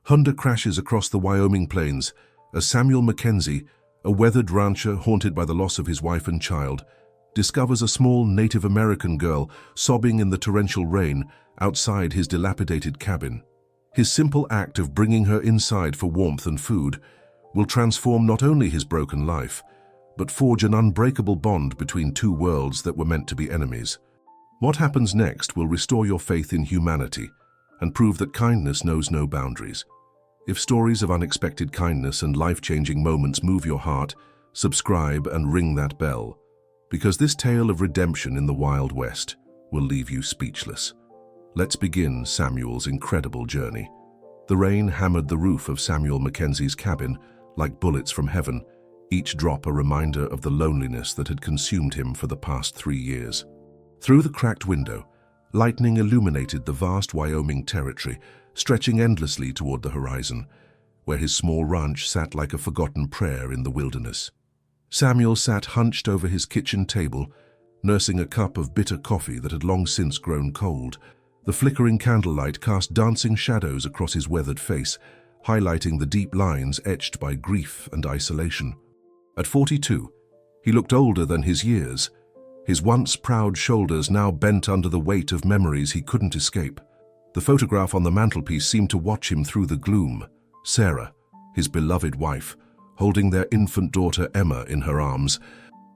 Thunder crashes across the Wyoming plains as Samuel Mackenzie, a weathered rancher haunted by the loss of his wife and child, discovers a small Native American girl sobbing in the torrential rain outside his dilapidated cabin. His simple act of bringing her inside for warmth and food will transform not only his broken life, but forge an unbreakable bond between two worlds that were meant to be enemies. What happens next will restore your faith in humanity and prove that kindness knows no boundaries. If stories of unexpected kindness and life-changing moments move your heart, subscribe and ring that bell, because this tale of redemption in the Wild West will leave you speechless. Let's begin Samuel's incredible journey. The rain hammered the roof of Samuel Mackenzie's cabin like bullets from heaven, each drop a reminder of the loneliness that had consumed him for the past 3 years. Through the cracked window, lightning illuminated the vast Wyoming territory, stretching endlessly toward the horizon, where his small ranch sat like a forgotten prayer in the wilderness. Samuel sat hunched over his kitchen table, nursing a cup of bitter coffee that had long since grown cold. The flickering candlelight cast dancing shadows across his weathered face, highlighting the deep lines etched by grief and isolation. At 42, he looked older than his years, his once proud shoulders now bent under the weight of memories he couldn't escape. The photograph on the mantelpiece seemed to watch him through the gloom. Sarah, his beloved wife, holding their infant daughter Emma in her arms.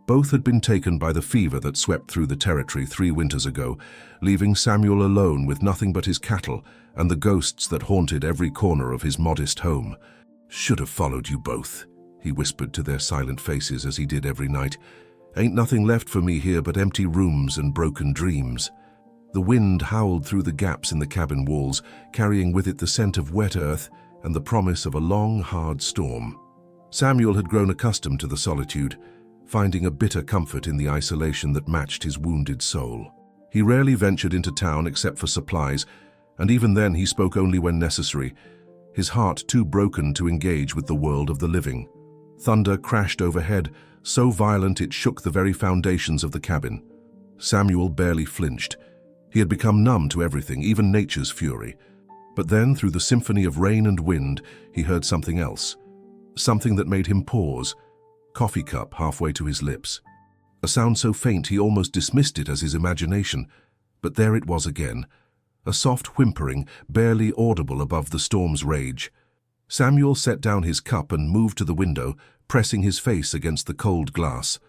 Both had been taken by the fever that swept through the territory 3 winters ago, leaving Samuel alone with nothing but his cattle and the ghosts that haunted every corner of his modest home. "Should have followed you both," he whispered to their silent faces as he did every night. "Ain't nothing left for me here but empty rooms and broken dreams." The wind howled through the gaps in the cabin walls, carrying with it the scent of wet earth and the promise of a long, hard storm. Samuel had grown accustomed to the solitude, finding a bitter comfort in the isolation that matched his wounded soul. He rarely ventured into town except for supplies, and even then he spoke only when necessary, his heart too broken to engage with the world of the living. Thunder crashed overhead, so violent it shook the very foundations of the cabin. Samuel barely flinched. He had become numb to everything, even nature's fury. But then, through the symphony of rain and wind, he heard something else. Something that made him pause, coffee cup halfway to his lips. A sound so faint he almost dismissed it as his imagination. But there it was again, a soft whimpering, barely audible above the storm's rage. Samuel set down his cup and moved to the window, pressing his face against the cold glass.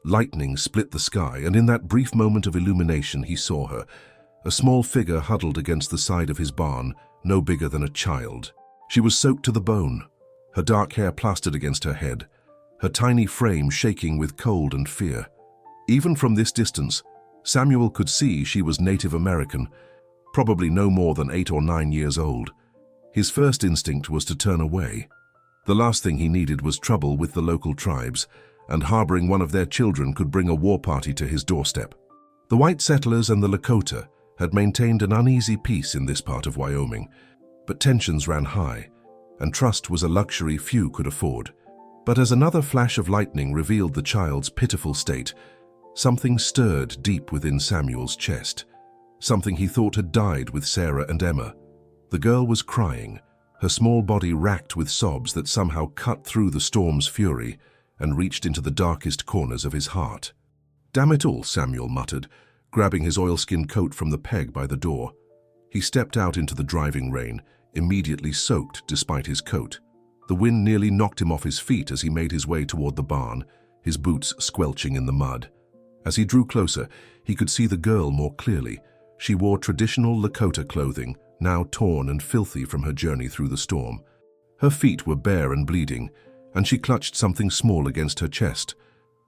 Lightning split the sky, and in that brief moment of illumination he saw her, a small figure huddled against the side of his barn, no bigger than a child. She was soaked to the bone, her dark hair plastered against her head, her tiny frame shaking with cold and fear. Even from this distance, Samuel could see she was Native American, probably no more than 8 or 9 years old. His first instinct was to turn away. The last thing he needed was trouble with the local tribes, and harboring one of their children could bring a war party to his doorstep. The white settlers and the Lakota had maintained an uneasy peace in this part of Wyoming, but tensions ran high, and trust was a luxury few could afford. But as another flash of lightning revealed the child's pitiful state, something stirred deep within Samuel's chest, something he thought had died with Sarah and Emma. The girl was crying, her small body racked with sobs that somehow cut through the storm's fury and reached into the darkest corners of his heart. "Damn it all," Samuel muttered, grabbing his oilskin coat from the peg by the door. He stepped out into the driving rain, immediately soaked despite his coat. The wind nearly knocked him off his feet as he made his way toward the barn, his boots squelching in the mud. As he drew closer, he could see the girl more clearly. She wore traditional Lakota clothing, now torn and filthy from her journey through the storm. Her feet were bare and bleeding, and she clutched something small against her chest.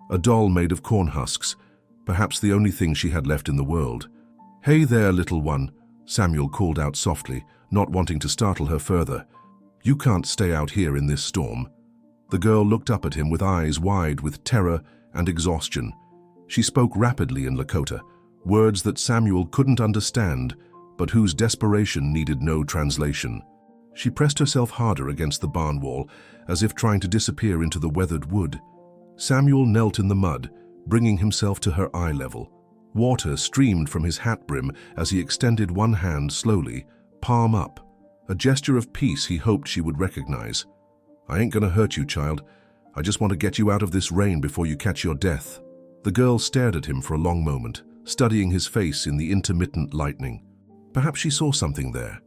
A doll made of corn husks, perhaps the only thing she had left in the world. "Hey there, little one," Samuel called out softly, not wanting to startle her further. "You can't stay out here in this storm." The girl looked up at him with eyes wide with terror and exhaustion. She spoke rapidly in Lakota, words that Samuel couldn't understand, but whose desperation needed no translation. She pressed herself harder against the barn wall, as if trying to disappear into the weathered wood. Samuel knelt in the mud, bringing himself to her eye level. Water streamed from his hat brim as he extended one hand slowly, palm up, a gesture of peace he hoped she would recognize. "I ain't gonna hurt you, child. I just want to get you out of this rain before you catch your death." The girl stared at him for a long moment, studying his face in the intermittent lightning. Perhaps she saw something there,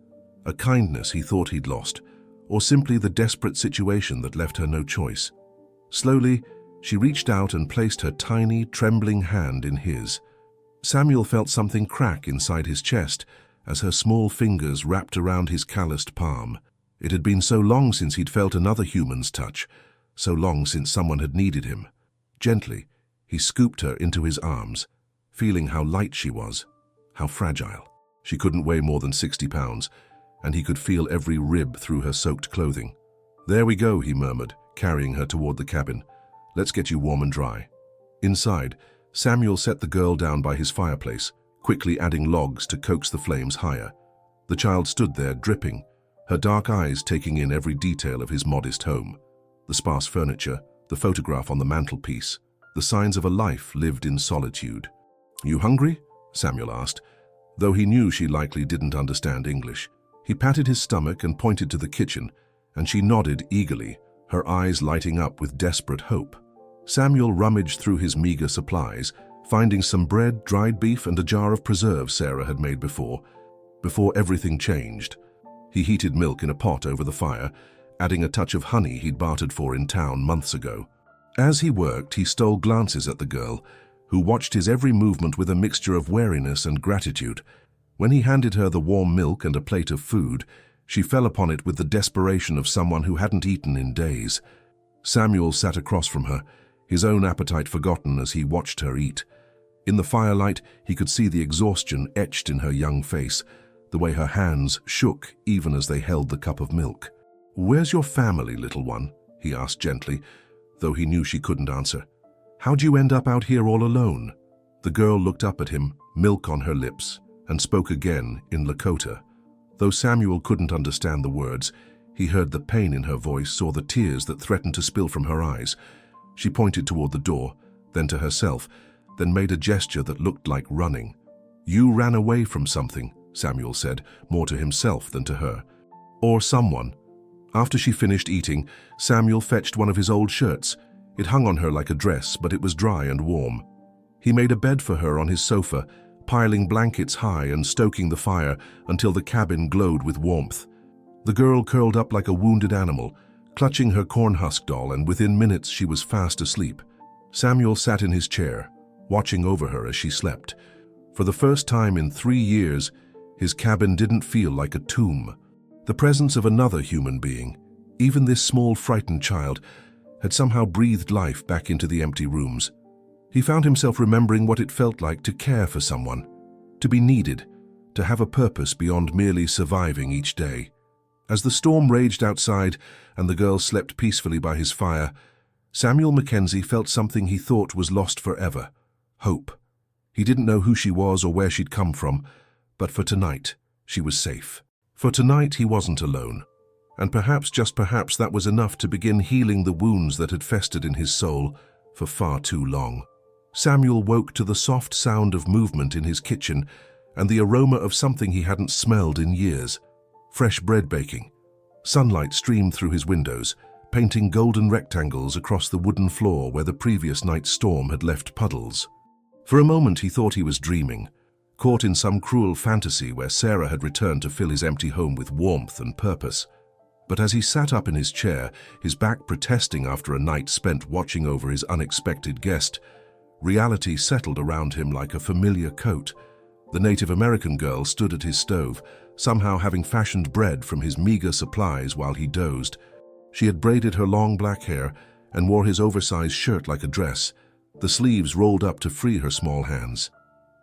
a kindness he thought he'd lost, or simply the desperate situation that left her no choice. Slowly, she reached out and placed her tiny, trembling hand in his. Samuel felt something crack inside his chest as her small fingers wrapped around his calloused palm. It had been so long since he'd felt another human's touch, so long since someone had needed him. Gently, he scooped her into his arms, feeling how light she was, how fragile. She couldn't weigh more than 60 pounds, and he could feel every rib through her soaked clothing. "There we go," he murmured, carrying her toward the cabin. "Let's get you warm and dry." Inside, Samuel set the girl down by his fireplace, quickly adding logs to coax the flames higher. The child stood there, dripping, her dark eyes taking in every detail of his modest home. The sparse furniture, the photograph on the mantelpiece, the signs of a life lived in solitude. "You hungry?" Samuel asked, though he knew she likely didn't understand English. He patted his stomach and pointed to the kitchen, and she nodded eagerly, her eyes lighting up with desperate hope. Samuel rummaged through his meager supplies, finding some bread, dried beef, and a jar of preserves Sarah had made before everything changed. He heated milk in a pot over the fire, adding a touch of honey he'd bartered for in town months ago. As he worked, he stole glances at the girl, who watched his every movement with a mixture of wariness and gratitude. When he handed her the warm milk and a plate of food, she fell upon it with the desperation of someone who hadn't eaten in days. Samuel sat across from her, his own appetite forgotten as he watched her eat. In the firelight, he could see the exhaustion etched in her young face, the way her hands shook even as they held the cup of milk. "Where's your family, little one?" he asked gently, though he knew she couldn't answer. "How'd you end up out here all alone?" The girl looked up at him, milk on her lips, and spoke again in Lakota. Though Samuel couldn't understand the words, he heard the pain in her voice, saw the tears that threatened to spill from her eyes. She pointed toward the door, then to herself, then made a gesture that looked like running. "You ran away from something," Samuel said, more to himself than to her. "Or someone." After she finished eating, Samuel fetched one of his old shirts. It hung on her like a dress, but it was dry and warm. He made a bed for her on his sofa, piling blankets high and stoking the fire until the cabin glowed with warmth. The girl curled up like a wounded animal, clutching her cornhusk doll, and within minutes she was fast asleep. Samuel sat in his chair, watching over her as she slept. For the first time in 3 years, his cabin didn't feel like a tomb. The presence of another human being, even this small frightened child, had somehow breathed life back into the empty rooms. He found himself remembering what it felt like to care for someone, to be needed, to have a purpose beyond merely surviving each day. As the storm raged outside and the girl slept peacefully by his fire, Samuel Mackenzie felt something he thought was lost forever: hope. He didn't know who she was or where she'd come from, but for tonight, she was safe. For tonight, he wasn't alone. And perhaps, just perhaps, that was enough to begin healing the wounds that had festered in his soul for far too long. Samuel woke to the soft sound of movement in his kitchen and the aroma of something he hadn't smelled in years: fresh bread baking. Sunlight streamed through his windows, painting golden rectangles across the wooden floor where the previous night's storm had left puddles. For a moment he thought he was dreaming, caught in some cruel fantasy where Sarah had returned to fill his empty home with warmth and purpose. But as he sat up in his chair, his back protesting after a night spent watching over his unexpected guest, reality settled around him like a familiar coat. The Native American girl stood at his stove, somehow having fashioned bread from his meager supplies while he dozed. She had braided her long black hair and wore his oversized shirt like a dress, the sleeves rolled up to free her small hands.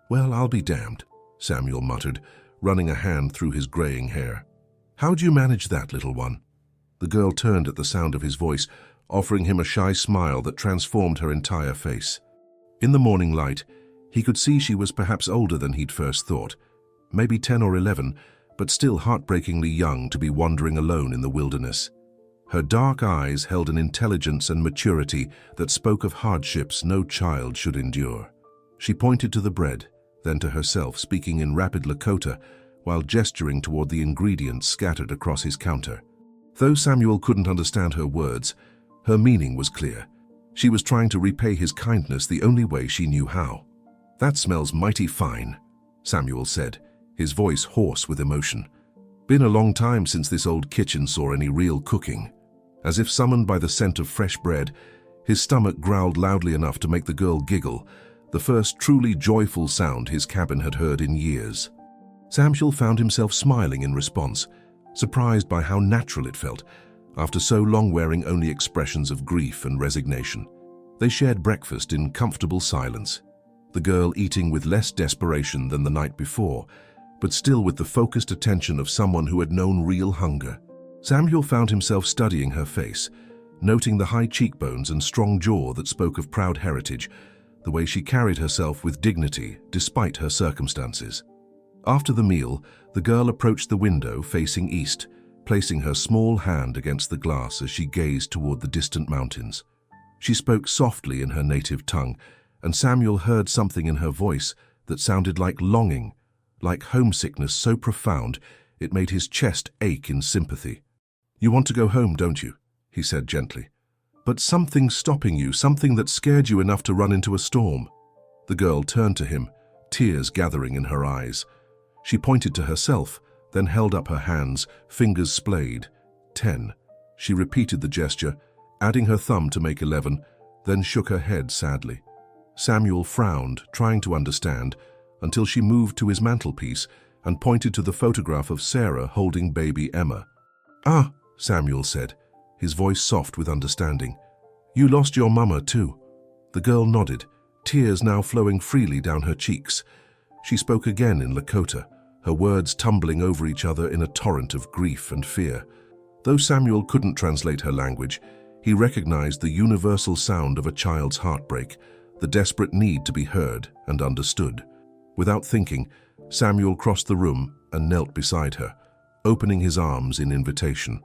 "Well, I'll be damned," Samuel muttered, running a hand through his graying hair. "How'd you manage that, little one?" The girl turned at the sound of his voice, offering him a shy smile that transformed her entire face. In the morning light, he could see she was perhaps older than he'd first thought, maybe 10 or 11, but still heartbreakingly young to be wandering alone in the wilderness. Her dark eyes held an intelligence and maturity that spoke of hardships no child should endure. She pointed to the bread, then to herself, speaking in rapid Lakota, while gesturing toward the ingredients scattered across his counter. Though Samuel couldn't understand her words, her meaning was clear. She was trying to repay his kindness the only way she knew how. "That smells mighty fine," Samuel said, his voice hoarse with emotion. "Been a long time since this old kitchen saw any real cooking." As if summoned by the scent of fresh bread, his stomach growled loudly enough to make the girl giggle, the first truly joyful sound his cabin had heard in years. Samuel found himself smiling in response, surprised by how natural it felt, after so long wearing only expressions of grief and resignation. They shared breakfast in comfortable silence, the girl eating with less desperation than the night before, but still with the focused attention of someone who had known real hunger. Samuel found himself studying her face, noting the high cheekbones and strong jaw that spoke of proud heritage, the way she carried herself with dignity despite her circumstances. After the meal, the girl approached the window facing east, placing her small hand against the glass as she gazed toward the distant mountains. She spoke softly in her native tongue, and Samuel heard something in her voice that sounded like longing, like homesickness so profound it made his chest ache in sympathy. "You want to go home, don't you?" he said gently. "But something's stopping you, something that scared you enough to run into a storm." The girl turned to him, tears gathering in her eyes. She pointed to herself, then held up her hands, fingers splayed. 10. She repeated the gesture, adding her thumb to make 11, then shook her head sadly. Samuel frowned, trying to understand, until she moved to his mantelpiece and pointed to the photograph of Sarah holding baby Emma. "Ah," Samuel said, his voice soft with understanding. "You lost your mama too." The girl nodded, tears now flowing freely down her cheeks. She spoke again in Lakota, her words tumbling over each other in a torrent of grief and fear. Though Samuel couldn't translate her language, he recognized the universal sound of a child's heartbreak, the desperate need to be heard and understood. Without thinking, Samuel crossed the room and knelt beside her, opening his arms in invitation.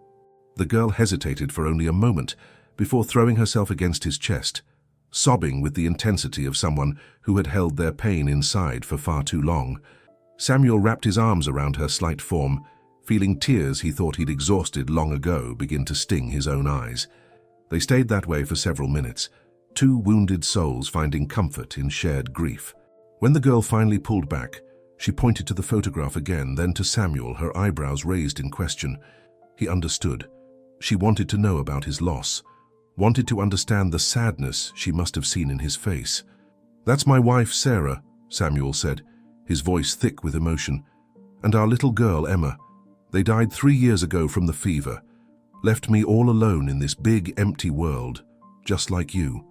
The girl hesitated for only a moment before throwing herself against his chest, sobbing with the intensity of someone who had held their pain inside for far too long. Samuel wrapped his arms around her slight form, feeling tears he thought he'd exhausted long ago begin to sting his own eyes. They stayed that way for several minutes, two wounded souls finding comfort in shared grief. When the girl finally pulled back, she pointed to the photograph again, then to Samuel, her eyebrows raised in question. He understood. She wanted to know about his loss, wanted to understand the sadness she must have seen in his face. "That's my wife, Sarah," Samuel said, his voice thick with emotion. "And our little girl, Emma. They died 3 years ago from the fever. Left me all alone in this big, empty world, just like you."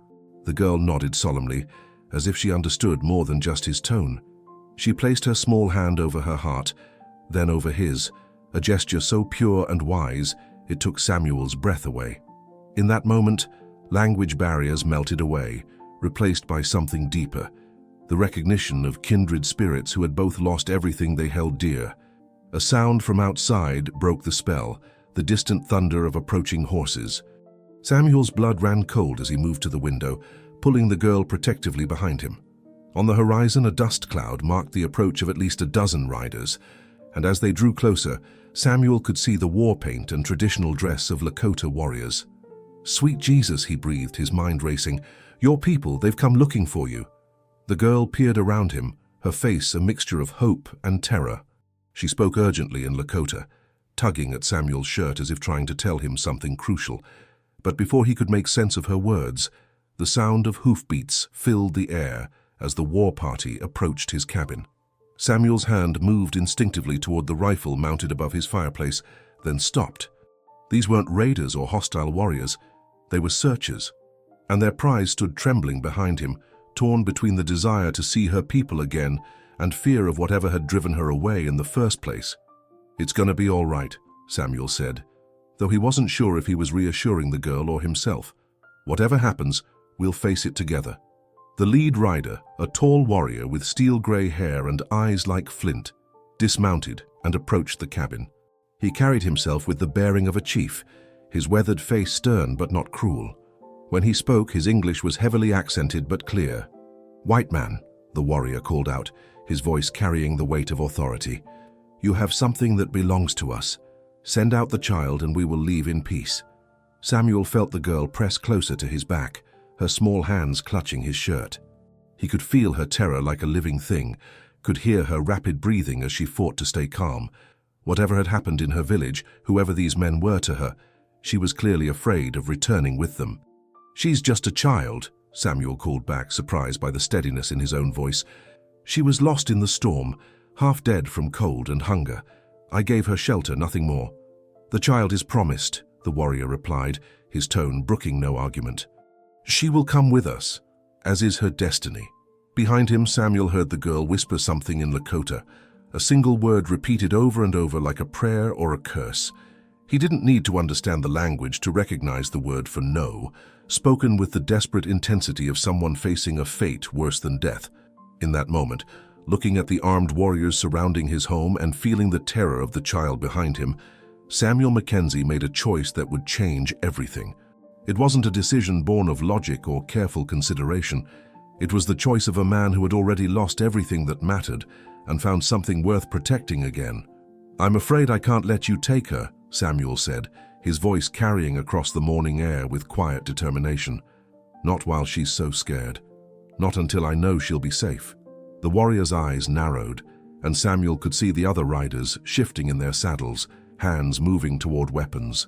The girl nodded solemnly, as if she understood more than just his tone. She placed her small hand over her heart, then over his, a gesture so pure and wise it took Samuel's breath away. In that moment, language barriers melted away, replaced by something deeper, the recognition of kindred spirits who had both lost everything they held dear. A sound from outside broke the spell, the distant thunder of approaching horses. Samuel's blood ran cold as he moved to the window, pulling the girl protectively behind him. On the horizon, a dust cloud marked the approach of at least a dozen riders, and as they drew closer, Samuel could see the war paint and traditional dress of Lakota warriors. "Sweet Jesus," he breathed, his mind racing. "Your people, they've come looking for you." The girl peered around him, her face a mixture of hope and terror. She spoke urgently in Lakota, tugging at Samuel's shirt as if trying to tell him something crucial. But before he could make sense of her words, the sound of hoofbeats filled the air as the war party approached his cabin. Samuel's hand moved instinctively toward the rifle mounted above his fireplace, then stopped. These weren't raiders or hostile warriors. They were searchers, and their prize stood trembling behind him, torn between the desire to see her people again and fear of whatever had driven her away in the first place. "It's gonna be all right," Samuel said, though he wasn't sure if he was reassuring the girl or himself. "Whatever happens, we'll face it together." The lead rider, a tall warrior with steel-gray hair and eyes like flint, dismounted and approached the cabin. He carried himself with the bearing of a chief, his weathered face stern but not cruel. When he spoke, his English was heavily accented but clear. "White man," the warrior called out, his voice carrying the weight of authority. You have something that belongs to us. Send out the child and we will leave in peace." Samuel felt the girl press closer to his back, her small hands clutching his shirt. He could feel her terror like a living thing, could hear her rapid breathing as she fought to stay calm. Whatever had happened in her village, whoever these men were to her, she was clearly afraid of returning with them. "She's just a child," Samuel called back, surprised by the steadiness in his own voice. "She was lost in the storm, half dead from cold and hunger. I gave her shelter, nothing more." "The child is promised," the warrior replied, his tone brooking no argument. "She will come with us, as is her destiny." Behind him, Samuel heard the girl whisper something in Lakota, a single word repeated over and over like a prayer or a curse. He didn't need to understand the language to recognize the word for no, spoken with the desperate intensity of someone facing a fate worse than death. In that moment, looking at the armed warriors surrounding his home and feeling the terror of the child behind him, Samuel Mackenzie made a choice that would change everything. It wasn't a decision born of logic or careful consideration. It was the choice of a man who had already lost everything that mattered and found something worth protecting again. "I'm afraid I can't let you take her," Samuel said, his voice carrying across the morning air with quiet determination. "Not while she's so scared. Not until I know she'll be safe." The warrior's eyes narrowed, and Samuel could see the other riders shifting in their saddles, hands moving toward weapons.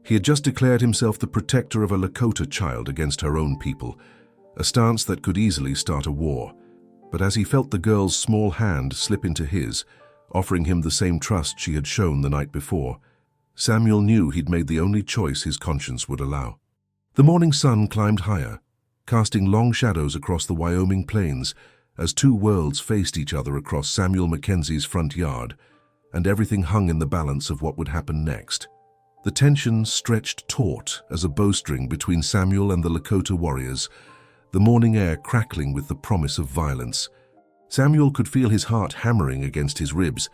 He had just declared himself the protector of a Lakota child against her own people, a stance that could easily start a war. But as he felt the girl's small hand slip into his, offering him the same trust she had shown the night before, Samuel knew he'd made the only choice his conscience would allow. The morning sun climbed higher, casting long shadows across the Wyoming plains as two worlds faced each other across Samuel Mackenzie's front yard, and everything hung in the balance of what would happen next. The tension stretched taut as a bowstring between Samuel and the Lakota warriors, the morning air crackling with the promise of violence. Samuel could feel his heart hammering against his ribs,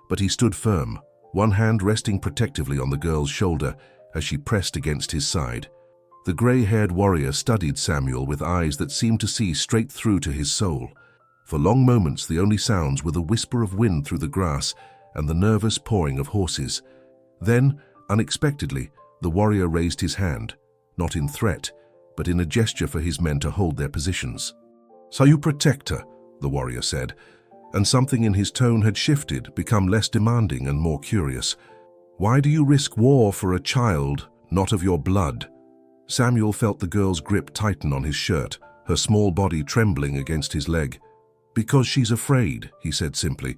but he stood firm, one hand resting protectively on the girl's shoulder as she pressed against his side. The gray-haired warrior studied Samuel with eyes that seemed to see straight through to his soul. For long moments, the only sounds were the whisper of wind through the grass and the nervous pawing of horses. Then, unexpectedly, the warrior raised his hand, not in threat, but in a gesture for his men to hold their positions. "So you protect her," the warrior said, and something in his tone had shifted, become less demanding and more curious. "Why do you risk war for a child, not of your blood?" Samuel felt the girl's grip tighten on his shirt, her small body trembling against his leg. "Because she's afraid," he said simply.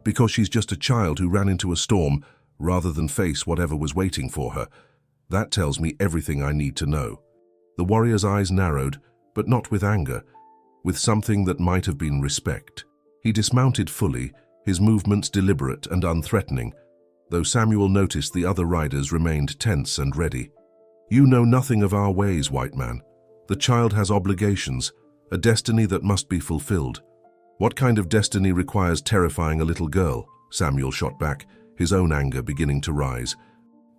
"Because she's just a child who ran into a storm, rather than face whatever was waiting for her. That tells me everything I need to know." The warrior's eyes narrowed, but not with anger, with something that might have been respect. He dismounted fully, his movements deliberate and unthreatening, though Samuel noticed the other riders remained tense and ready. "You know nothing of our ways, white man. The child has obligations, a destiny that must be fulfilled." "What kind of destiny requires terrifying a little girl?" Samuel shot back, his own anger beginning to rise.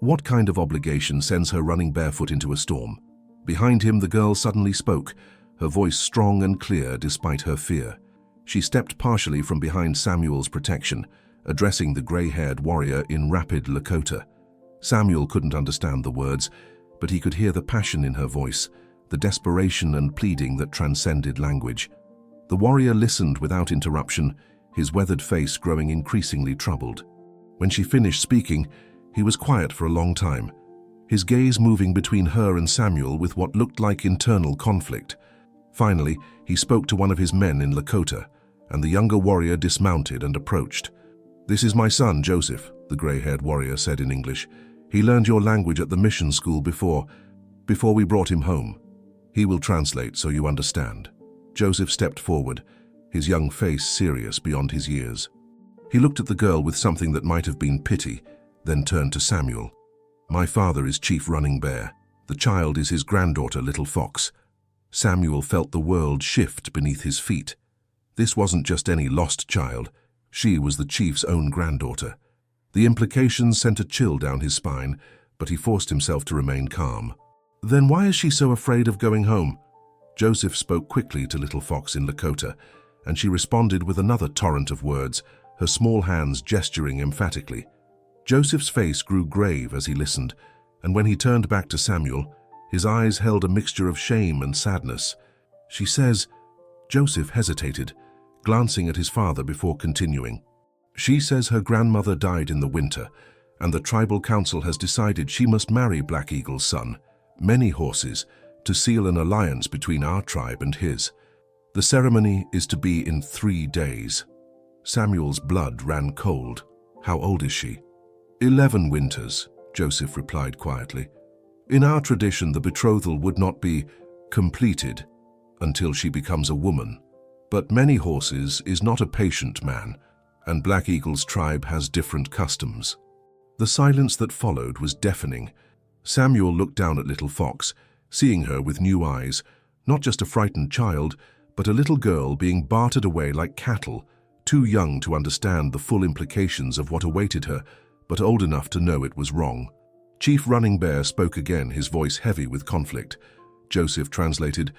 "What kind of obligation sends her running barefoot into a storm?" Behind him, the girl suddenly spoke, her voice strong and clear despite her fear. She stepped partially from behind Samuel's protection, addressing the gray-haired warrior in rapid Lakota. Samuel couldn't understand the words, but he could hear the passion in her voice, the desperation and pleading that transcended language. The warrior listened without interruption, his weathered face growing increasingly troubled. When she finished speaking, he was quiet for a long time, his gaze moving between her and Samuel with what looked like internal conflict. Finally, he spoke to one of his men in Lakota, and the younger warrior dismounted and approached. "This is my son, Joseph," the gray-haired warrior said in English. "He learned your language at the mission school before we brought him home. He will translate so you understand." Joseph stepped forward, his young face serious beyond his years. He looked at the girl with something that might have been pity, then turned to Samuel. "My father is Chief Running Bear. The child is his granddaughter, Little Fox." Samuel felt the world shift beneath his feet. This wasn't just any lost child. She was the chief's own granddaughter. The implications sent a chill down his spine, but he forced himself to remain calm. "Then why is she so afraid of going home?" Joseph spoke quickly to Little Fox in Lakota, and she responded with another torrent of words, her small hands gesturing emphatically. Joseph's face grew grave as he listened, and when he turned back to Samuel, his eyes held a mixture of shame and sadness. "She says," Joseph hesitated, glancing at his father before continuing. "She says her grandmother died in the winter, and the tribal council has decided she must marry Black Eagle's son, Many Horses, to seal an alliance between our tribe and his. The ceremony is to be in 3 days." Samuel's blood ran cold. "How old is she?" 11 winters, Joseph replied quietly. "In our tradition, the betrothal would not be completed until she becomes a woman. But Many Horses is not a patient man, and Black Eagle's tribe has different customs." The silence that followed was deafening. Samuel looked down at Little Fox, seeing her with new eyes, not just a frightened child, but a little girl being bartered away like cattle, too young to understand the full implications of what awaited her, but old enough to know it was wrong. Chief Running Bear spoke again, his voice heavy with conflict. Joseph translated,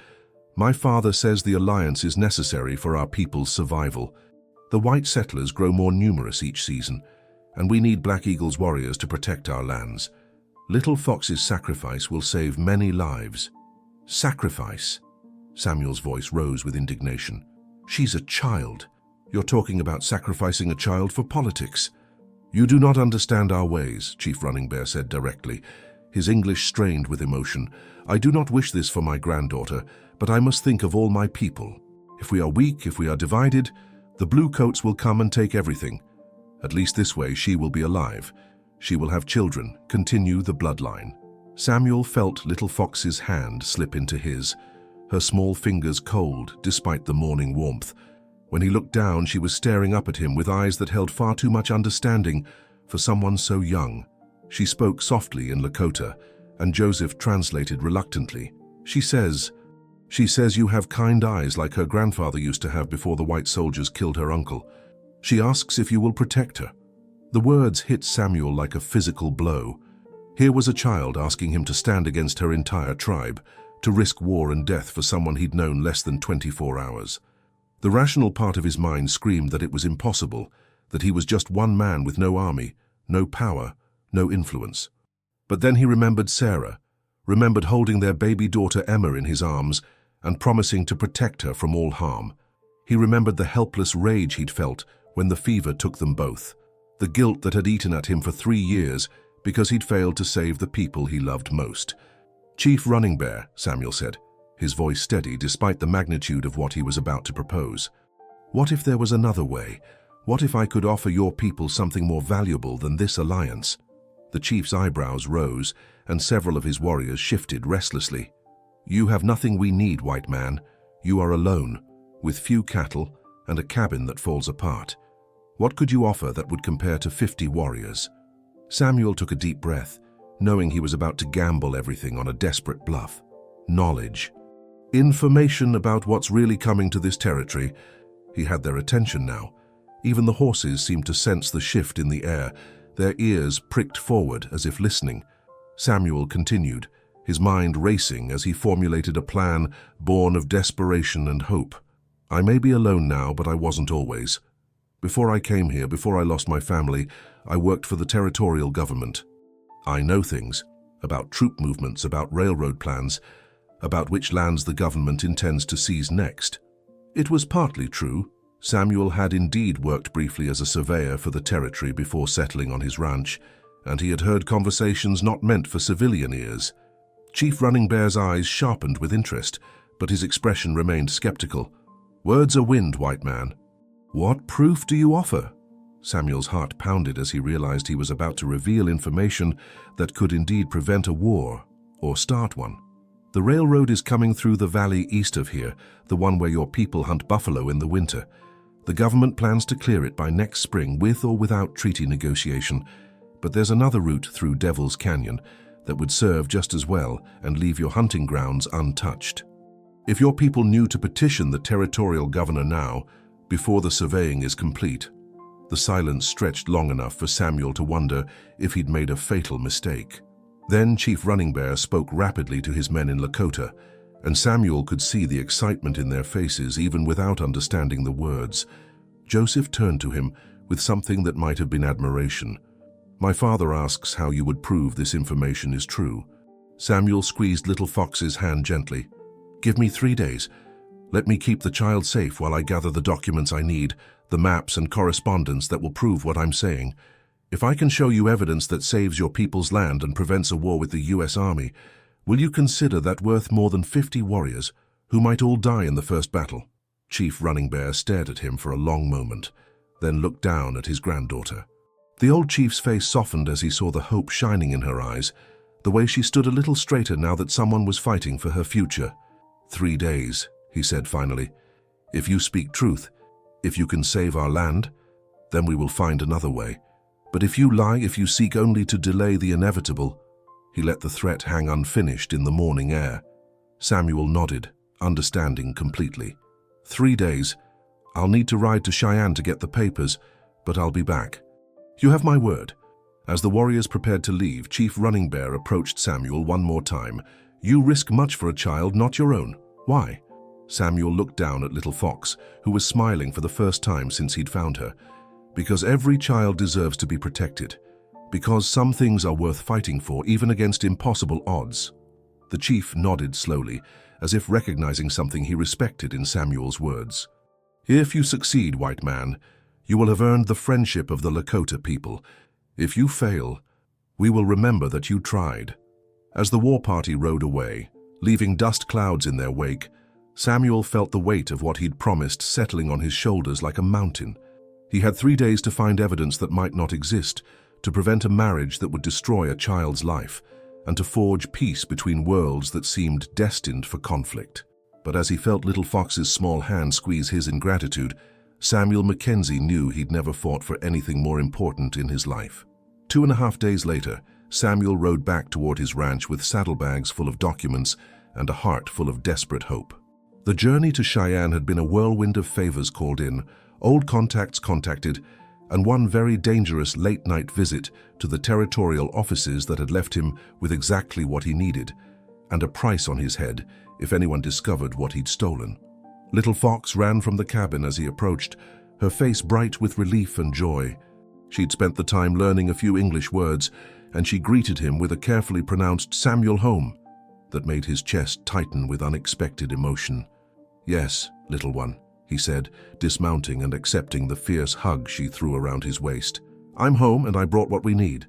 "My father says the alliance is necessary for our people's survival. The white settlers grow more numerous each season, and we need Black Eagle's warriors to protect our lands. Little Fox's sacrifice will save many lives." "Sacrifice?" Samuel's voice rose with indignation. "She's a child. You're talking about sacrificing a child for politics." "You do not understand our ways," Chief Running Bear said directly, his English strained with emotion. "I do not wish this for my granddaughter, but I must think of all my people. If we are weak, if we are divided, the Bluecoats will come and take everything. At least this way she will be alive. She will have children, continue the bloodline." Samuel felt Little Fox's hand slip into his, her small fingers cold despite the morning warmth. When he looked down, she was staring up at him with eyes that held far too much understanding for someone so young. She spoke softly in Lakota, and Joseph translated reluctantly. She says you have kind eyes like her grandfather used to have before the white soldiers killed her uncle. She asks if you will protect her." The words hit Samuel like a physical blow. Here was a child asking him to stand against her entire tribe, to risk war and death for someone he'd known less than 24 hours. The rational part of his mind screamed that it was impossible, that he was just one man with no army, no power, no influence. But then he remembered Sarah, remembered holding their baby daughter Emma in his arms and promising to protect her from all harm. He remembered the helpless rage he'd felt when the fever took them both, the guilt that had eaten at him for 3 years because he'd failed to save the people he loved most. "Chief Running Bear," Samuel said, his voice steady despite the magnitude of what he was about to propose. "What if there was another way? What if I could offer your people something more valuable than this alliance?" The chief's eyebrows rose, and several of his warriors shifted restlessly. "You have nothing we need, white man. You are alone, with few cattle and a cabin that falls apart. What could you offer that would compare to 50 warriors?" Samuel took a deep breath, knowing he was about to gamble everything on a desperate bluff. "Knowledge. Information about what's really coming to this territory." He had their attention now. Even the horses seemed to sense the shift in the air, their ears pricked forward as if listening. Samuel continued, his mind racing as he formulated a plan born of desperation and hope. "I may be alone now, but I wasn't always. Before I came here, before I lost my family, I worked for the territorial government. I know things about troop movements, about railroad plans, about which lands the government intends to seize next." It was partly true. Samuel had indeed worked briefly as a surveyor for the territory before settling on his ranch, and he had heard conversations not meant for civilian ears. Chief Running Bear's eyes sharpened with interest, but his expression remained skeptical. "Words are wind, white man." "What proof do you offer?" Samuel's heart pounded as he realized he was about to reveal information that could indeed prevent a war or start one. "The railroad is coming through the valley east of here, the one where your people hunt buffalo in the winter. The government plans to clear it by next spring with or without treaty negotiation, but there's another route through Devil's Canyon that would serve just as well and leave your hunting grounds untouched. If your people knew to petition the territorial governor now, before the surveying is complete." The silence stretched long enough for Samuel to wonder if he'd made a fatal mistake. Then Chief Running Bear spoke rapidly to his men in Lakota, and Samuel could see the excitement in their faces even without understanding the words. Joseph turned to him with something that might have been admiration. "My father asks how you would prove this information is true." Samuel squeezed Little Fox's hand gently. "Give me 3 days. Let me keep the child safe while I gather the documents I need, the maps and correspondence that will prove what I'm saying. If I can show you evidence that saves your people's land and prevents a war with the US Army, will you consider that worth more than 50 warriors, who might all die in the first battle?" Chief Running Bear stared at him for a long moment, then looked down at his granddaughter. The old chief's face softened as he saw the hope shining in her eyes, the way she stood a little straighter now that someone was fighting for her future. 3 days, he said finally. "If you speak truth, if you can save our land, then we will find another way. But if you lie, if you seek only to delay the inevitable..." He let the threat hang unfinished in the morning air. Samuel nodded, understanding completely. 3 days. I'll need to ride to Cheyenne to get the papers, but I'll be back. You have my word." As the warriors prepared to leave, Chief Running Bear approached Samuel one more time. "You risk much for a child not your own. Why?" Samuel looked down at Little Fox, who was smiling for the first time since he'd found her. "Because every child deserves to be protected. Because some things are worth fighting for, even against impossible odds." The chief nodded slowly, as if recognizing something he respected in Samuel's words. "If you succeed, white man, you will have earned the friendship of the Lakota people. If you fail, we will remember that you tried." As the war party rode away, leaving dust clouds in their wake, Samuel felt the weight of what he'd promised settling on his shoulders like a mountain. He had 3 days to find evidence that might not exist, to prevent a marriage that would destroy a child's life, and to forge peace between worlds that seemed destined for conflict. But as he felt Little Fox's small hand squeeze his in gratitude, Samuel Mackenzie knew he'd never fought for anything more important in his life. 2.5 days later, Samuel rode back toward his ranch with saddlebags full of documents and a heart full of desperate hope. The journey to Cheyenne had been a whirlwind of favors called in, old contacts contacted, and one very dangerous late-night visit to the territorial offices that had left him with exactly what he needed, and a price on his head if anyone discovered what he'd stolen. Little Fox ran from the cabin as he approached, her face bright with relief and joy. She'd spent the time learning a few English words, and she greeted him with a carefully pronounced "Samuel home" that made his chest tighten with unexpected emotion. "Yes, little one," he said, dismounting and accepting the fierce hug she threw around his waist. "I'm home and I brought what we need."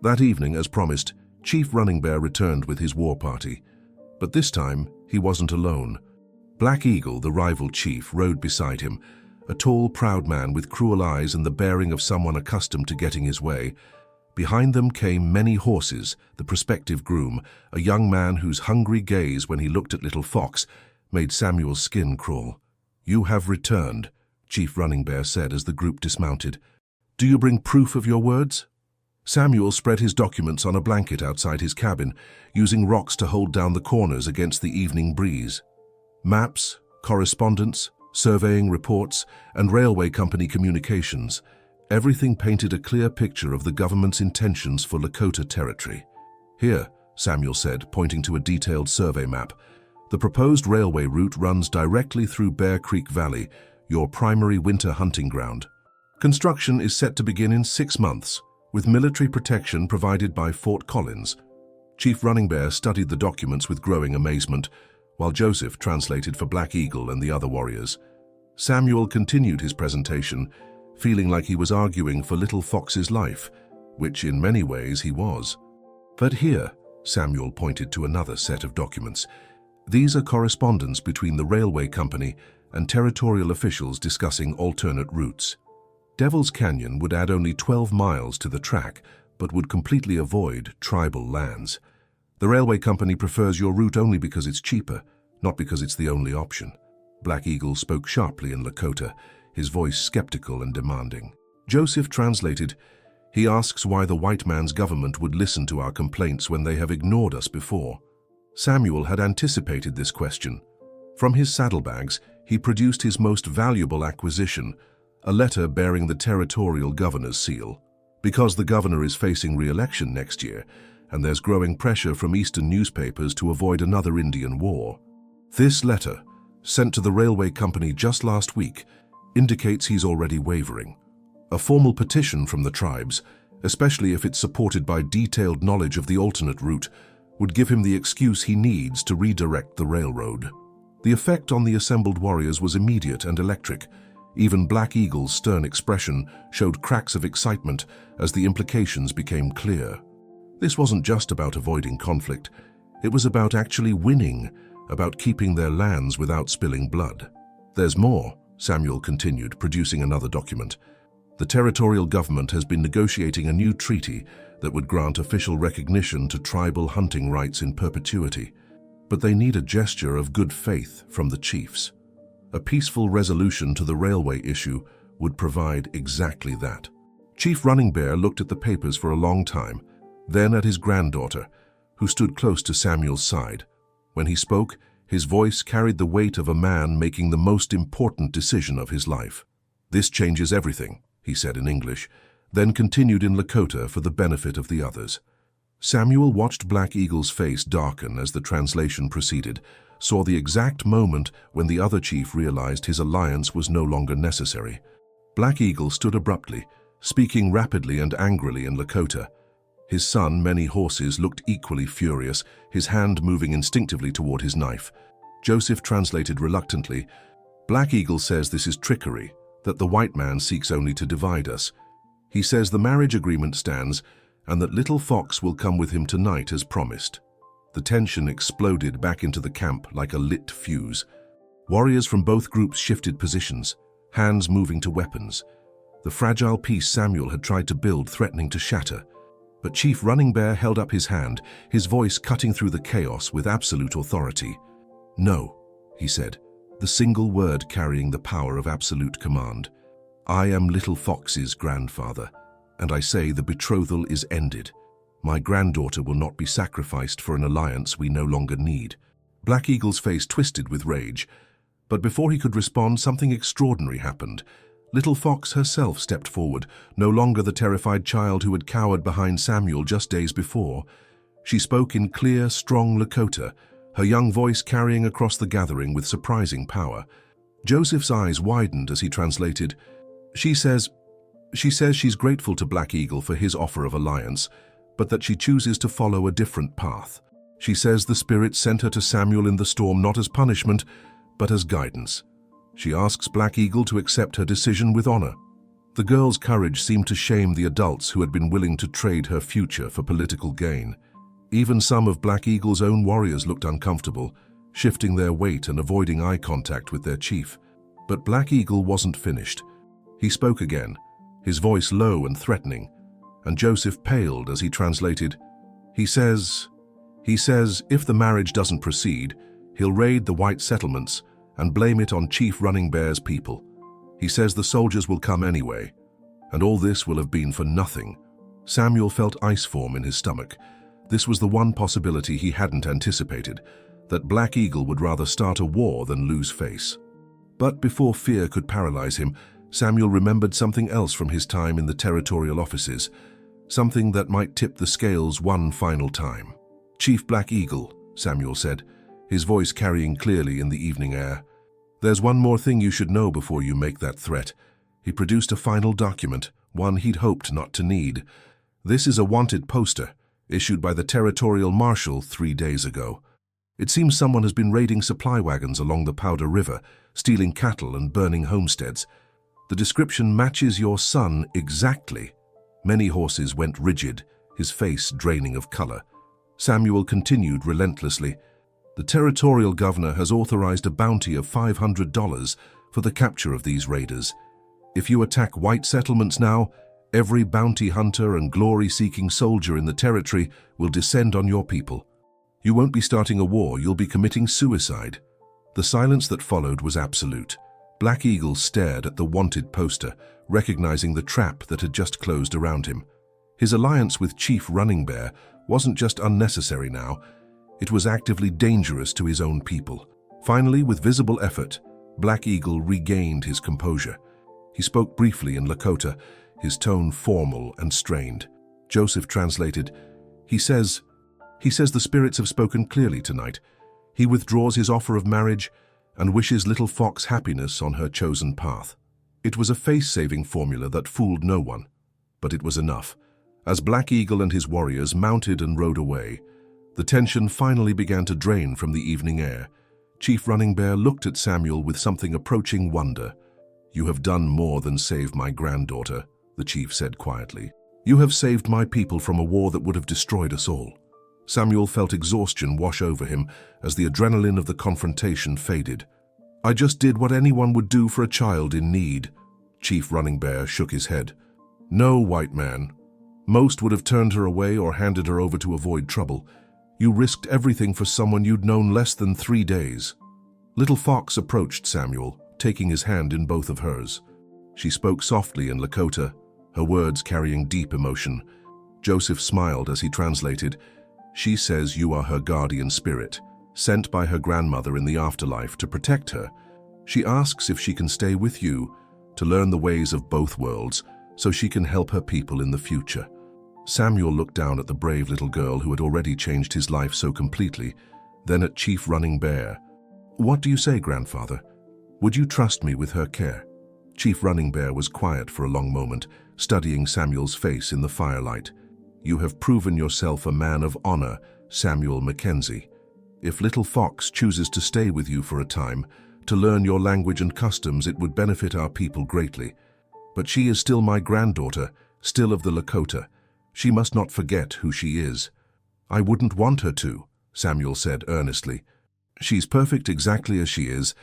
That evening, as promised, Chief Running Bear returned with his war party. But this time, he wasn't alone. Black Eagle, the rival chief, rode beside him, a tall, proud man with cruel eyes and the bearing of someone accustomed to getting his way. Behind them came many horses, the prospective groom, a young man whose hungry gaze when he looked at Little Fox made Samuel's skin crawl. "You have returned," Chief Running Bear said as the group dismounted. "Do you bring proof of your words?" Samuel spread his documents on a blanket outside his cabin, using rocks to hold down the corners against the evening breeze. Maps, correspondence, surveying reports, and railway company communications. Everything painted a clear picture of the government's intentions for Lakota territory. "Here," Samuel said, pointing to a detailed survey map. "The proposed railway route runs directly through Bear Creek Valley, your primary winter hunting ground. Construction is set to begin in 6 months, with military protection provided by Fort Collins." Chief Running Bear studied the documents with growing amazement, while Joseph translated for Black Eagle and the other warriors. Samuel continued his presentation, feeling like he was arguing for Little Fox's life, which in many ways he was. "But here," Samuel pointed to another set of documents, "these are correspondence between the railway company and territorial officials discussing alternate routes. Devil's Canyon would add only 12 miles to the track, but would completely avoid tribal lands. The railway company prefers your route only because it's cheaper, not because it's the only option." Black Eagle spoke sharply in Lakota, his voice skeptical and demanding. Joseph translated, "He asks why the white man's government would listen to our complaints when they have ignored us before." Samuel had anticipated this question. From his saddlebags, he produced his most valuable acquisition, a letter bearing the territorial governor's seal. Because the governor is facing re-election next year, and there's growing pressure from eastern newspapers to avoid another Indian war. This letter, sent to the railway company just last week, indicates he's already wavering. A formal petition from the tribes, especially if it's supported by detailed knowledge of the alternate route, would give him the excuse he needs to redirect the railroad. The effect on the assembled warriors was immediate and electric. Even Black Eagle's stern expression showed cracks of excitement as the implications became clear. This wasn't just about avoiding conflict. It was about actually winning, about keeping their lands without spilling blood. "There's more," Samuel continued, producing another document. "The territorial government has been negotiating a new treaty that would grant official recognition to tribal hunting rights in perpetuity. But they need a gesture of good faith from the chiefs. A peaceful resolution to the railway issue would provide exactly that." Chief Running Bear looked at the papers for a long time, then at his granddaughter, who stood close to Samuel's side. When he spoke, his voice carried the weight of a man making the most important decision of his life. "This changes everything," he said in English, then continued in Lakota for the benefit of the others. Samuel watched Black Eagle's face darken as the translation proceeded, saw the exact moment when the other chief realized his alliance was no longer necessary. Black Eagle stood abruptly, speaking rapidly and angrily in Lakota. His son, Many Horses, looked equally furious, his hand moving instinctively toward his knife. Joseph translated reluctantly, "Black Eagle says this is trickery, that the white man seeks only to divide us. He says the marriage agreement stands, and that Little Fox will come with him tonight as promised." The tension exploded back into the camp like a lit fuse. Warriors from both groups shifted positions, hands moving to weapons. The fragile peace Samuel had tried to build threatening to shatter. But Chief Running Bear held up his hand, his voice cutting through the chaos with absolute authority. "No," he said, the single word carrying the power of absolute command. "I am Little Fox's grandfather, and I say the betrothal is ended. My granddaughter will not be sacrificed for an alliance we no longer need." Black Eagle's face twisted with rage, but before he could respond, something extraordinary happened. Little Fox herself stepped forward, no longer the terrified child who had cowered behind Samuel just days before. She spoke in clear, strong Lakota, her young voice carrying across the gathering with surprising power. Joseph's eyes widened as he translated, She says she's grateful to Black Eagle for his offer of alliance, but that she chooses to follow a different path. She says the spirit sent her to Samuel in the storm not as punishment, but as guidance. She asks Black Eagle to accept her decision with honor. The girl's courage seemed to shame the adults who had been willing to trade her future for political gain. Even some of Black Eagle's own warriors looked uncomfortable, shifting their weight and avoiding eye contact with their chief. But Black Eagle wasn't finished. He spoke again, his voice low and threatening, and Joseph paled as he translated, He says, if the marriage doesn't proceed, he'll raid the white settlements and blame it on Chief Running Bear's people. He says the soldiers will come anyway, and all this will have been for nothing." Samuel felt ice form in his stomach. This was the one possibility he hadn't anticipated, that Black Eagle would rather start a war than lose face. But before fear could paralyze him, Samuel remembered something else from his time in the territorial offices, something that might tip the scales one final time. "Chief Black Eagle," Samuel said, his voice carrying clearly in the evening air. "There's one more thing you should know before you make that threat." He produced a final document, one he'd hoped not to need. "This is a wanted poster, issued by the territorial marshal 3 days ago. It seems someone has been raiding supply wagons along the Powder River, stealing cattle and burning homesteads. The description matches your son exactly." Many Horses went rigid, his face draining of color. Samuel continued relentlessly, "The territorial governor has authorized a bounty of $500 for the capture of these raiders. If you attack white settlements now, every bounty hunter and glory-seeking soldier in the territory will descend on your people. You won't be starting a war, you'll be committing suicide." The silence that followed was absolute. Black Eagle stared at the wanted poster, recognizing the trap that had just closed around him. His alliance with Chief Running Bear wasn't just unnecessary now, it was actively dangerous to his own people. Finally, with visible effort, Black Eagle regained his composure. He spoke briefly in Lakota, his tone formal and strained. Joseph translated, He says the spirits have spoken clearly tonight. He withdraws his offer of marriage and wishes Little Fox happiness on her chosen path." It was a face-saving formula that fooled no one, but it was enough. As Black Eagle and his warriors mounted and rode away, the tension finally began to drain from the evening air. Chief Running Bear looked at Samuel with something approaching wonder. "You have done more than save my granddaughter," the chief said quietly. "You have saved my people from a war that would have destroyed us all." Samuel felt exhaustion wash over him as the adrenaline of the confrontation faded. "I just did what anyone would do for a child in need." Chief Running Bear shook his head. "No, white man. Most would have turned her away or handed her over to avoid trouble. You risked everything for someone you'd known less than 3 days." Little Fox approached Samuel, taking his hand in both of hers. She spoke softly in Lakota, her words carrying deep emotion. Joseph smiled as he translated, "She says you are her guardian spirit, sent by her grandmother in the afterlife to protect her. She asks if she can stay with you to learn the ways of both worlds so she can help her people in the future." Samuel looked down at the brave little girl who had already changed his life so completely, then at Chief Running Bear. "What do you say, grandfather? Would you trust me with her care?" Chief Running Bear was quiet for a long moment, studying Samuel's face in the firelight. "You have proven yourself a man of honor, Samuel Mackenzie. If Little Fox chooses to stay with you for a time, to learn your language and customs, it would benefit our people greatly. But she is still my granddaughter, still of the Lakota. She must not forget who she is." "I wouldn't want her to," Samuel said earnestly. "She's perfect exactly as she is."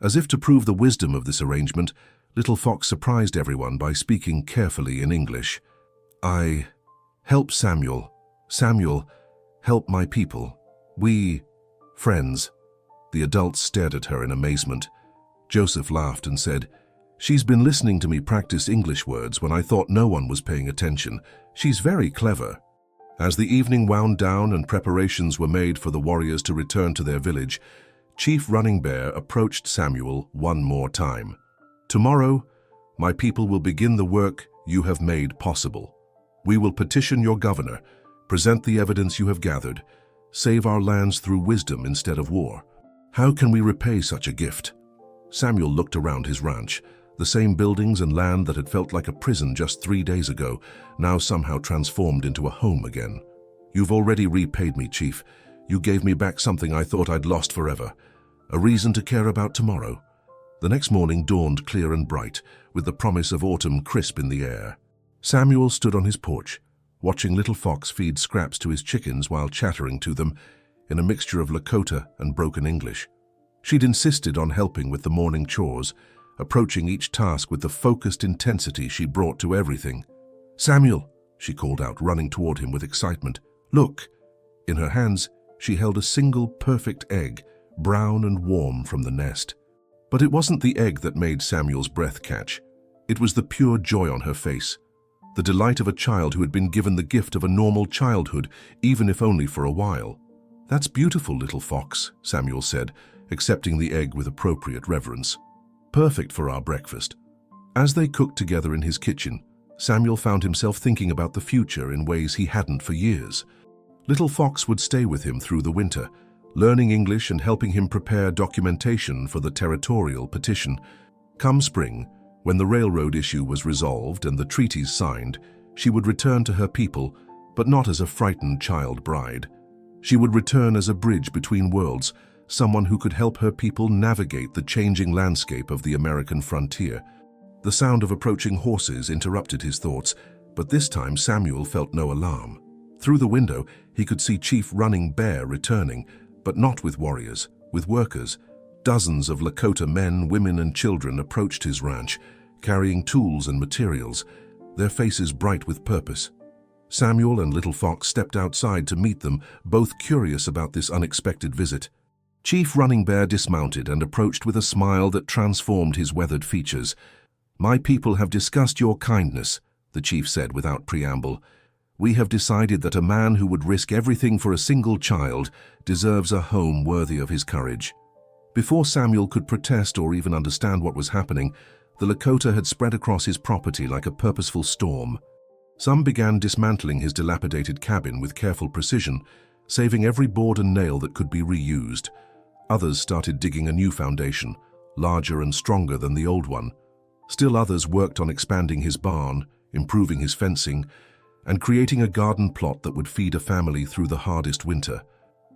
As if to prove the wisdom of this arrangement, Little Fox surprised everyone by speaking carefully in English. "I help Samuel. Samuel, help my people. We friends." The adults stared at her in amazement. Joseph laughed and said, "She's been listening to me practice English words when I thought no one was paying attention. She's very clever." As the evening wound down and preparations were made for the warriors to return to their village, Chief Running Bear approached Samuel one more time. "Tomorrow, my people will begin the work you have made possible. We will petition your governor, present the evidence you have gathered, save our lands through wisdom instead of war. How can we repay such a gift?" Samuel looked around his ranch. The same buildings and land that had felt like a prison just 3 days ago, now somehow transformed into a home again. "You've already repaid me, Chief. You gave me back something I thought I'd lost forever. A reason to care about tomorrow." The next morning dawned clear and bright, with the promise of autumn crisp in the air. Samuel stood on his porch, watching Little Fox feed scraps to his chickens while chattering to them in a mixture of Lakota and broken English. She'd insisted on helping with the morning chores, approaching each task with the focused intensity she brought to everything. "Samuel," she called out, running toward him with excitement. "Look!" In her hands, she held a single perfect egg, brown and warm from the nest. But it wasn't the egg that made Samuel's breath catch. It was the pure joy on her face, the delight of a child who had been given the gift of a normal childhood, even if only for a while. "That's beautiful, Little Fox," Samuel said, accepting the egg with appropriate reverence. "Perfect for our breakfast." As they cooked together in his kitchen, Samuel found himself thinking about the future in ways he hadn't for years. Little Fox would stay with him through the winter, learning English and helping him prepare documentation for the territorial petition. Come spring, when the railroad issue was resolved and the treaties signed, she would return to her people, but not as a frightened child bride. She would return as a bridge between worlds, someone who could help her people navigate the changing landscape of the American frontier. The sound of approaching horses interrupted his thoughts, but this time Samuel felt no alarm. Through the window, he could see Chief Running Bear returning, but not with warriors, with workers. Dozens of Lakota men, women, and children approached his ranch, carrying tools and materials, their faces bright with purpose. Samuel and Little Fox stepped outside to meet them, both curious about this unexpected visit. Chief Running Bear dismounted and approached with a smile that transformed his weathered features. "My people have discussed your kindness," the chief said without preamble. "We have decided that a man who would risk everything for a single child deserves a home worthy of his courage." Before Samuel could protest or even understand what was happening, the Lakota had spread across his property like a purposeful storm. Some began dismantling his dilapidated cabin with careful precision, saving every board and nail that could be reused. Others started digging a new foundation, larger and stronger than the old one. Still others worked on expanding his barn, improving his fencing, and creating a garden plot that would feed a family through the hardest winter.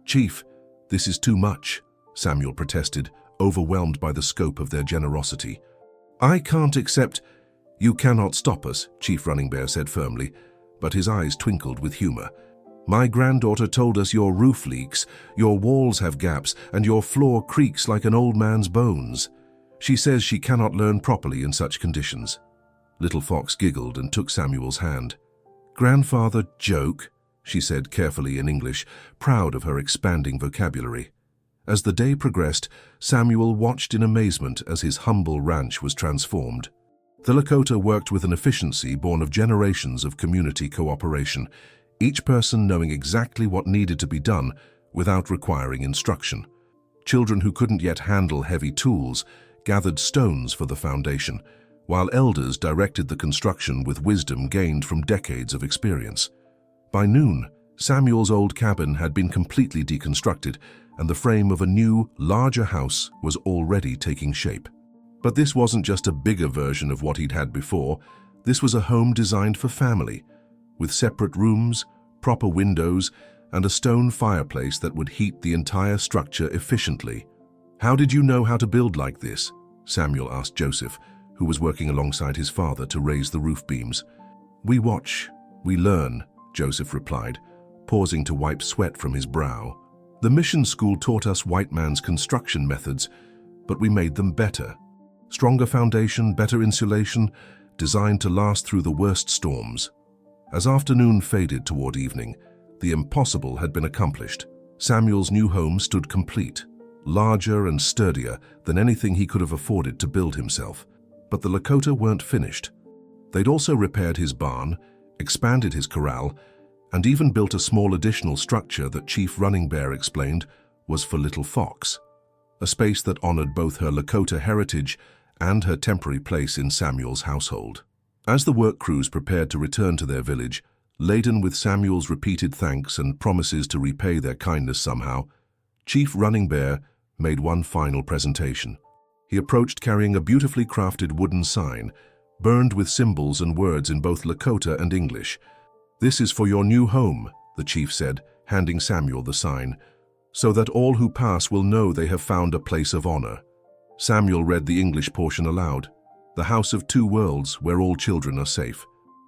"Chief, this is too much," Samuel protested, overwhelmed by the scope of their generosity. "I can't accept—" "You cannot stop us," Chief Running Bear said firmly, but his eyes twinkled with humor. "My granddaughter told us your roof leaks, your walls have gaps, and your floor creaks like an old man's bones. She says she cannot learn properly in such conditions." Little Fox giggled and took Samuel's hand. "Grandfather, joke," she said carefully in English, proud of her expanding vocabulary. As the day progressed, Samuel watched in amazement as his humble ranch was transformed. The Lakota worked with an efficiency born of generations of community cooperation, each person knowing exactly what needed to be done without requiring instruction. Children who couldn't yet handle heavy tools gathered stones for the foundation, while elders directed the construction with wisdom gained from decades of experience. By noon, Samuel's old cabin had been completely deconstructed, and the frame of a new, larger house was already taking shape. But this wasn't just a bigger version of what he'd had before. This was a home designed for family, with separate rooms, proper windows, and a stone fireplace that would heat the entire structure efficiently. "How did you know how to build like this?" Samuel asked Joseph, who was working alongside his father to raise the roof beams. "We watch, we learn," Joseph replied, pausing to wipe sweat from his brow. "The mission school taught us white man's construction methods, but we made them better. Stronger foundation, better insulation, designed to last through the worst storms." As afternoon faded toward evening, the impossible had been accomplished. Samuel's new home stood complete, larger and sturdier than anything he could have afforded to build himself. But the Lakota weren't finished. They'd also repaired his barn, expanded his corral, and even built a small additional structure that Chief Running Bear explained was for Little Fox, a space that honored both her Lakota heritage and her temporary place in Samuel's household. As the work crews prepared to return to their village, laden with Samuel's repeated thanks and promises to repay their kindness somehow, Chief Running Bear made one final presentation. He approached carrying a beautifully crafted wooden sign, burned with symbols and words in both Lakota and English. "This is for your new home," the chief said, handing Samuel the sign, "so that all who pass will know they have found a place of honor." Samuel read the English portion aloud. "The house of two worlds where all children are safe."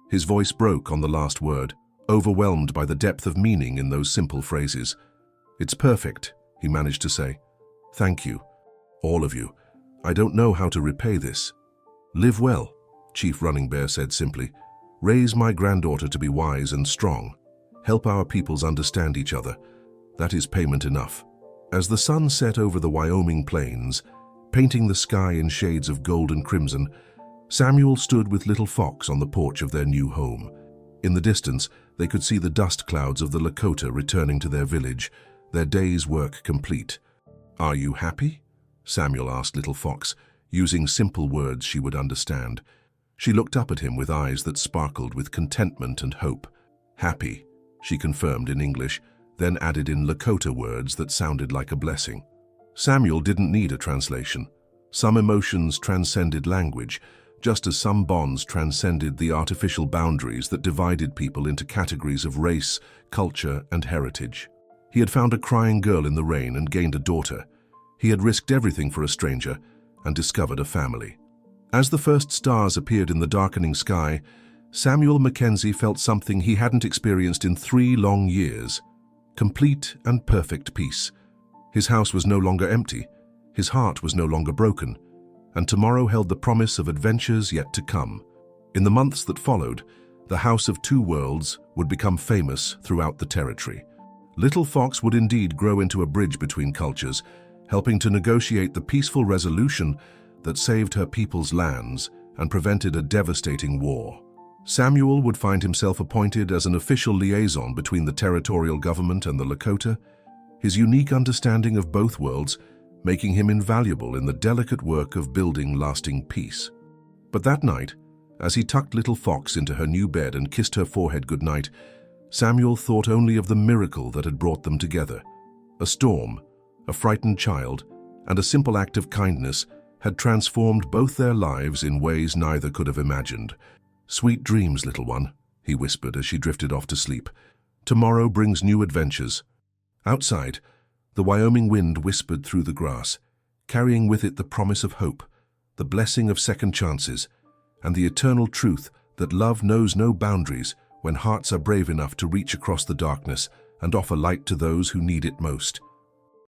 His voice broke on the last word, overwhelmed by the depth of meaning in those simple phrases. "It's perfect," he managed to say. "Thank you, all of you. I don't know how to repay this." "Live well," Chief Running Bear said simply. "Raise my granddaughter to be wise and strong. Help our peoples understand each other. That is payment enough." As the sun set over the Wyoming plains, painting the sky in shades of gold and crimson, Samuel stood with Little Fox on the porch of their new home. In the distance, they could see the dust clouds of the Lakota returning to their village, their day's work complete. "Are you happy?" Samuel asked Little Fox, using simple words she would understand. She looked up at him with eyes that sparkled with contentment and hope. "Happy," she confirmed in English, then added in Lakota words that sounded like a blessing. Samuel didn't need a translation. Some emotions transcended language, just as some bonds transcended the artificial boundaries that divided people into categories of race, culture, and heritage. He had found a crying girl in the rain and gained a daughter. He had risked everything for a stranger and discovered a family. As the first stars appeared in the darkening sky, Samuel Mackenzie felt something he hadn't experienced in 3 long years: complete and perfect peace. His house was no longer empty, his heart was no longer broken, and tomorrow held the promise of adventures yet to come. In the months that followed, the House of Two Worlds would become famous throughout the territory. Little Fox would indeed grow into a bridge between cultures, helping to negotiate the peaceful resolution that saved her people's lands and prevented a devastating war. Samuel would find himself appointed as an official liaison between the territorial government and the Lakota, his unique understanding of both worlds making him invaluable in the delicate work of building lasting peace. But that night, as he tucked Little Fox into her new bed and kissed her forehead goodnight, Samuel thought only of the miracle that had brought them together. A storm, a frightened child, and a simple act of kindness had transformed both their lives in ways neither could have imagined. "Sweet dreams, little one," he whispered as she drifted off to sleep. "Tomorrow brings new adventures." Outside, the Wyoming wind whispered through the grass, carrying with it the promise of hope, the blessing of second chances, and the eternal truth that love knows no boundaries when hearts are brave enough to reach across the darkness and offer light to those who need it most.